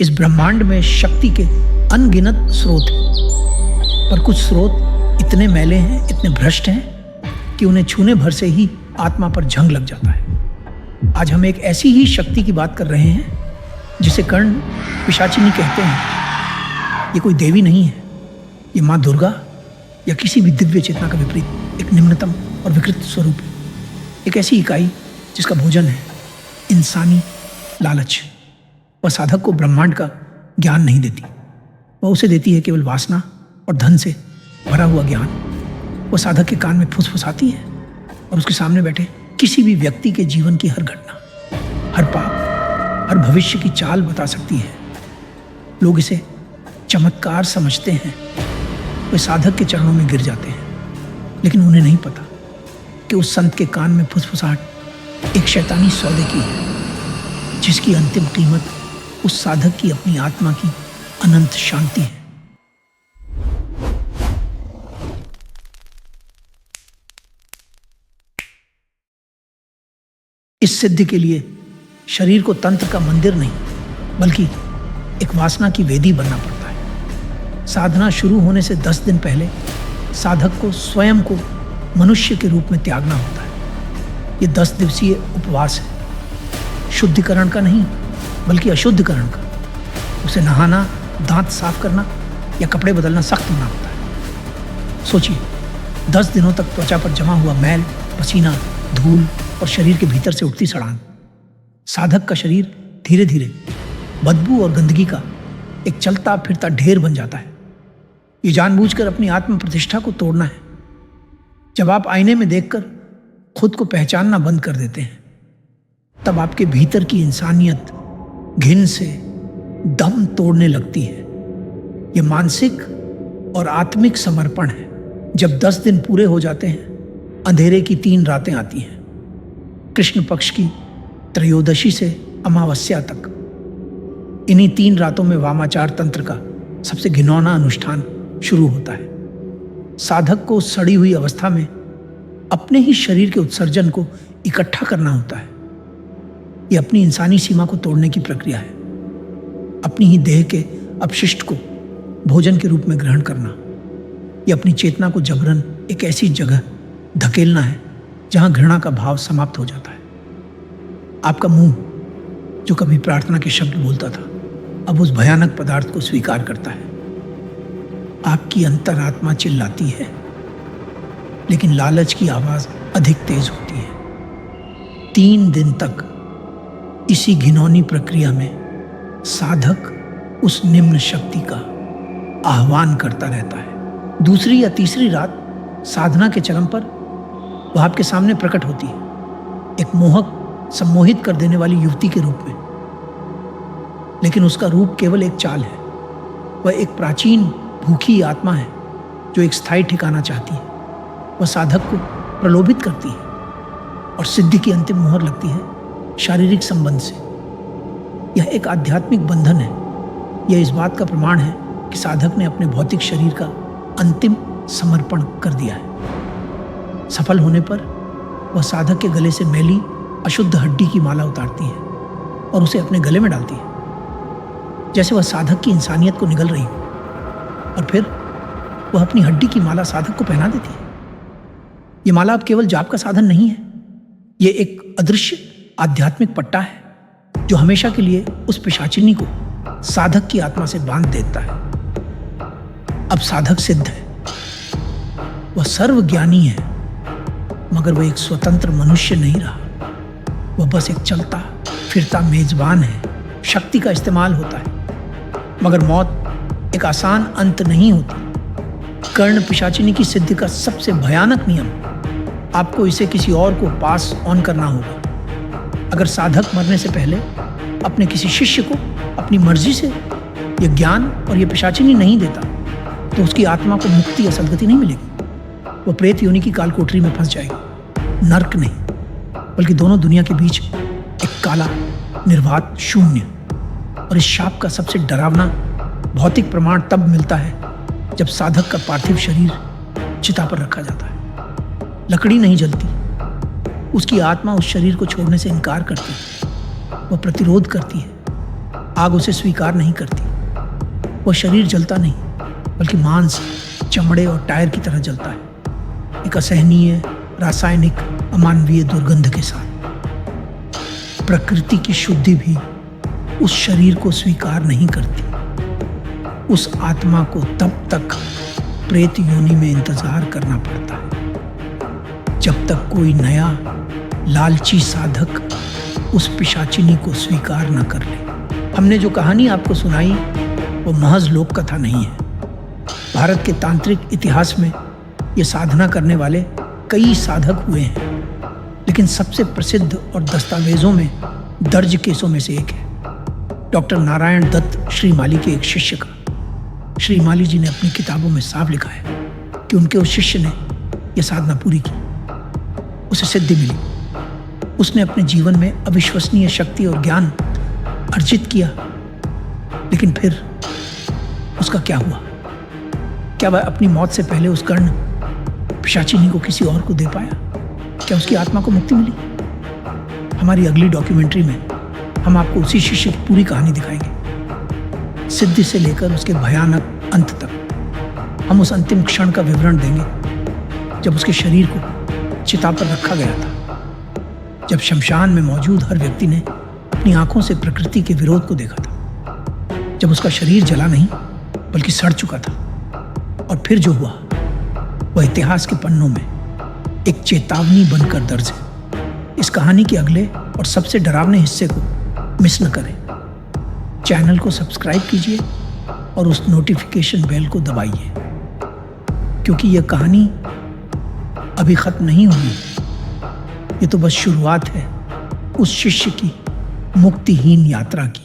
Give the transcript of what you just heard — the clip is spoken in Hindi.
इस ब्रह्मांड में शक्ति के अनगिनत स्रोत हैं, पर कुछ स्रोत इतने मैले हैं, इतने भ्रष्ट हैं कि उन्हें छूने भर से ही आत्मा पर जंग लग जाता है। आज हम एक ऐसी ही शक्ति की बात कर रहे हैं जिसे कर्ण पिशाचिनी कहते हैं। ये कोई देवी नहीं है, ये माँ दुर्गा या किसी भी दिव्य चेतना का विपरीत एक निम्नतम और विकृत स्वरूप है। एक ऐसी इकाई जिसका भोजन है इंसानी लालच। वह साधक को ब्रह्मांड का ज्ञान नहीं देती, वह उसे देती है केवल वासना और धन से भरा हुआ ज्ञान। वह साधक के कान में फुसफुसाती है और उसके सामने बैठे किसी भी व्यक्ति के जीवन की हर घटना, हर पाप, हर भविष्य की चाल बता सकती है। लोग इसे चमत्कार समझते हैं। वे साधक के चरणों में गिर जाते हैं, लेकिन उन्हें नहीं पता कि उस संत के कान में फुसफुसाहट एक शैतानी सौदे की है, जिसकी अंतिम कीमत उस साधक की अपनी आत्मा की अनंत शांति है। इस सिद्धि के लिए शरीर को तंत्र का मंदिर नहीं, बल्कि एक वासना की वेदी बनना पड़ता है। साधना शुरू होने से 10 दिन पहले साधक को स्वयं को मनुष्य के रूप में त्यागना होता है। ये 10 दिवसीय उपवास है, शुद्धिकरण का नहीं बल्कि अशुद्धिकरण का। उसे नहाना, दांत साफ करना या कपड़े बदलना सख्त मना होता है। सोचिए, 10 दिनों तक त्वचा पर जमा हुआ मैल, पसीना, धूल और शरीर के भीतर से उठती सड़ान। साधक का शरीर धीरे धीरे बदबू और गंदगी का एक चलता फिरता ढेर बन जाता है। ये जानबूझकर अपनी आत्म प्रतिष्ठा को तोड़ना है। जब आप आईने में देखकर खुद को पहचानना बंद कर देते हैं, तब आपके भीतर की इंसानियत घिन से दम तोड़ने लगती है। यह मानसिक और आत्मिक समर्पण है। जब 10 दिन पूरे हो जाते हैं, अंधेरे की 3 रातें आती हैं। कृष्ण पक्ष की त्रयोदशी से अमावस्या तक। इन्हीं 3 रातों में वामाचार तंत्र का सबसे घिनौना अनुष्ठान शुरू होता है। साधक को सड़ी हुई अवस्था में अपने ही शरीर के उत्सर्जन को इकट्ठा करना होता है। यह अपनी इंसानी सीमा को तोड़ने की प्रक्रिया है। अपनी ही देह के अपशिष्ट को भोजन के रूप में ग्रहण करना। यह अपनी चेतना को जबरन एक ऐसी जगह धकेलना है जहां घृणा का भाव समाप्त हो जाता है। आपका मुंह, जो कभी प्रार्थना के शब्द बोलता था, अब उस भयानक पदार्थ को स्वीकार करता है। आपकी अंतरात्मा चिल्लाती है, लेकिन लालच की आवाज अधिक तेज होती है। 3 दिन तक इसी घिनौनी प्रक्रिया में साधक उस निम्न शक्ति का आह्वान करता रहता है। दूसरी या तीसरी रात साधना के चरम पर वह आपके सामने प्रकट होती है, एक मोहक, सम्मोहित कर देने वाली युवती के रूप में। लेकिन उसका रूप केवल एक चाल है। वह एक प्राचीन भूखी आत्मा है जो एक स्थायी ठिकाना चाहती है। वह साधक को प्रलोभित करती है और सिद्धि की अंतिम मुहर लगती है शारीरिक संबंध से। यह एक आध्यात्मिक बंधन है। यह इस बात का प्रमाण है कि साधक ने अपने भौतिक शरीर का अंतिम समर्पण कर दिया है। सफल होने पर वह साधक के गले से मैली अशुद्ध हड्डी की माला उतारती है और उसे अपने गले में डालती है, जैसे वह साधक की इंसानियत को निगल रही हो। और फिर वह अपनी हड्डी की माला साधक को पहना देती है। यह माला अब केवल जाप का साधन नहीं है, यह एक अदृश्य आध्यात्मिक पट्टा है जो हमेशा के लिए उस पिशाचिनी को साधक की आत्मा से बांध देता है। अब साधक सिद्ध है, वह सर्वज्ञानी है, मगर वह एक स्वतंत्र मनुष्य नहीं रहा। वह बस एक चलता फिरता मेजबान है। शक्ति का इस्तेमाल होता है, मगर मौत एक आसान अंत नहीं होती। कर्ण पिशाचिनी की सिद्धि का सबसे भयानक नियम, आपको इसे किसी और को पास ऑन करना होगा। अगर साधक मरने से पहले अपने किसी शिष्य को अपनी मर्जी से यह ज्ञान और यह पिशाचिनी नहीं देता, तो उसकी आत्मा को मुक्ति या सद्गति नहीं मिलेगी। वह प्रेत योनि की काल कोठरी में फंस जाएगी। नर्क नहीं, बल्कि दोनों दुनिया के बीच एक काला निर्वात शून्य। और इस शाप का सबसे डरावना भौतिक प्रमाण तब मिलता है जब साधक का पार्थिव शरीर चिता पर रखा जाता है। लकड़ी नहीं जलती, उसकी आत्मा उस शरीर को छोड़ने से इनकार करती है। वह प्रतिरोध करती है, आग उसे स्वीकार नहीं करती। वह शरीर जलता नहीं, बल्कि मांस, चमड़े और टायर की तरह जलता है, एक असहनीय, रासायनिक, अमानवीय दुर्गंध के साथ। प्रकृति की शुद्धि भी उस शरीर को स्वीकार नहीं करती। उस आत्मा को तब तक प्रेत योनि में इंतजार करना पड़ता है जब तक कोई नया लालची साधक उस पिशाचिनी को स्वीकार न कर ले। हमने जो कहानी आपको सुनाई वो महज लोक कथा नहीं है। भारत के तांत्रिक इतिहास में ये साधना करने वाले कई साधक हुए हैं, लेकिन सबसे प्रसिद्ध और दस्तावेजों में दर्ज केसों में से एक है डॉक्टर नारायण दत्त श्रीमाली के एक शिष्य का। श्रीमाली जी ने अपनी किताबों में साफ लिखा है कि उनके उस शिष्य ने यह साधना पूरी की, उसे सिद्धि मिली। उसने अपने जीवन में अविश्वसनीय शक्ति और ज्ञान अर्जित किया, लेकिन फिर उसका क्या हुआ? क्या वह अपनी मौत से पहले उस कर्ण पिशाचिनी को किसी और को दे पाया? क्या उसकी आत्मा को मुक्ति मिली? हमारी अगली डॉक्यूमेंट्री में हम आपको उसी शिष्य की पूरी कहानी दिखाएंगे, सिद्धि से लेकर उसके भयानक अंत तक। हम उस अंतिम क्षण का विवरण देंगे जब उसके शरीर को चिता पर रखा गया था, जब शमशान में मौजूद हर व्यक्ति ने अपनी आंखों से प्रकृति के विरोध को देखा था, जब उसका शरीर जला नहीं बल्कि सड़ चुका था। और फिर जो हुआ वह इतिहास के पन्नों में एक चेतावनी बनकर दर्ज है। इस कहानी के अगले और सबसे डरावने हिस्से को मिस न करें। चैनल को सब्सक्राइब कीजिए और उस नोटिफिकेशन बेल को दबाइए, क्योंकि यह कहानी अभी खत्म नहीं हुई। ये तो बस शुरुआत है उस शिष्य की मुक्तिहीन यात्रा की।